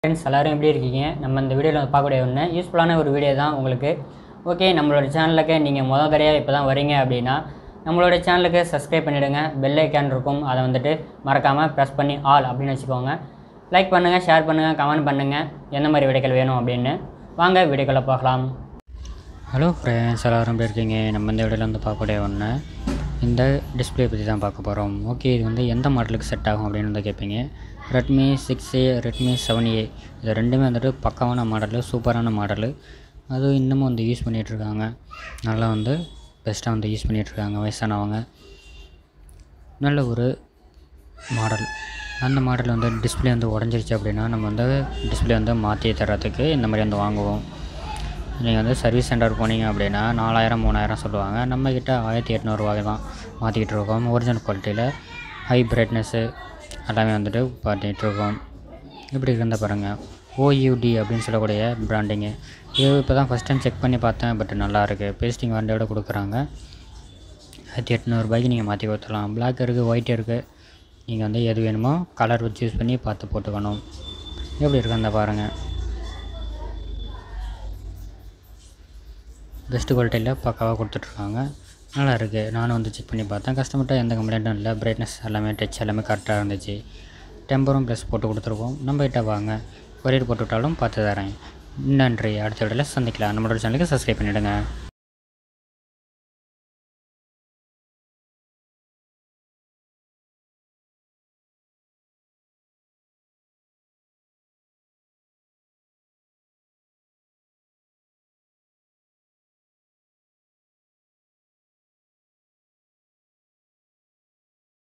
Friends எல்லோரும் எப்படி இருக்கீங்க? நம்ம இந்த வீடியோவில் பார்க்கக்கூடிய ஒன்று யூஸ்ஃபுல்லான ஒரு வீடியோ தான் உங்களுக்கு. ஓகே, நம்மளோட சேனலுக்கு நீங்கள் முதல் தடவையாக இப்போ தான் வரீங்க அப்படின்னா நம்மளோட சேனலுக்கு சப்ஸ்கிரைப் பண்ணிவிடுங்க. பெல் ஐக்கான் இருக்கும், அதை வந்துட்டு மறக்காமல் ப்ரெஸ் பண்ணி ஆல் அப்படின்னு வச்சுக்கோங்க. லைக் பண்ணுங்கள், ஷேர் பண்ணுங்கள், கமெண்ட் பண்ணுங்கள் எந்த மாதிரி வீடியோக்கள் வேணும் அப்படின்னு. வாங்க வீடியோக்களை பார்க்கலாம். ஹலோ ஃப்ரெண்ட்ஸ், எல்லோரும் எப்படி இருக்கீங்க? நம்ம இந்த வீடியோவில் பார்க்கக்கூடிய ஒன்று இந்த டிஸ்பிளே பற்றி தான் பார்க்க போகிறோம். ஓகே, இது எந்த மாடலுக்கு செட் ஆகும் அப்படின்னு கேட்பீங்க. ரெட்மி 6A, ரெட்மி 7A இது ரெண்டுமே பக்காவான மாடலு, சூப்பரான மாடலு. அதுவும் இன்னமும் யூஸ் பண்ணிகிட்ருக்காங்க. நல்லா பெஸ்ட்டாக யூஸ் பண்ணிகிட்ருக்காங்க வயசானவங்க. நல்ல ஒரு மாடல். அந்த மாடல் டிஸ்பிளே உடஞ்சிருச்சு அப்படின்னா நம்ம டிஸ்பிளே மாற்றி தர்றதுக்கு இந்த மாதிரி வாங்குவோம். நீங்கள் சர்வீஸ் சென்டர் போனீங்க அப்படின்னா 4000 3000 சொல்லுவாங்க. நம்மக்கிட்ட 1800 ரூபாய் தான் மாற்றிக்கிட்டு இருக்கோம். ஒரிஜினல் குவாலிட்டியில் ஹை பிரைட்னஸ்ஸு எல்லாமே பண்ணிகிட்ருக்கோம். இப்படி இருந்தால் பாருங்கள், OUD அப்படின்னு சொல்லக்கூடிய பிராண்டிங்கு. இது இப்போ தான் ஃபஸ்ட் டைம் செக் பண்ணி பார்த்தேன். பட் நல்லாயிருக்கு. பேஸ்டிங் வாரண்டியோட கொடுக்குறாங்க. 1800 ரூபாய்க்கு நீங்கள் மாற்றி கொடுத்துடலாம். பிளாக் இருக்குது, ஒயிட் இருக்குது. நீங்கள் எது வேணுமோ கலர் வச்சு யூஸ் பண்ணி பார்த்து போட்டுக்கணும். எப்படி இருக்குது அந்த பாருங்கள். பெஸ்ட்டு குவாலிட்டியில் பக்காவாக கொடுத்துட்ருக்காங்க. நல்லா இருக்குது. நானும் செக் பண்ணி பார்த்தேன். கஸ்டமர்கிட்ட எந்த கம்ப்ளைண்ட்டும் இல்லை. பிரைட்னஸ் எல்லாமே, டச் எல்லாமே கரெக்டாக இருந்துச்சு. டெம்பரும் ப்ளஸ் போட்டு கொடுத்துருக்கோம். நம்ம கிட்ட வாங்க, கொரியர் போட்டு விட்டாலும் பார்த்து தரேன். நன்றி. அடுத்த வீடியோவில் சந்திக்கலாம். நம்மளோட சேனலுக்கு சப்ஸ்கிரைப் பண்ணிவிடுங்க.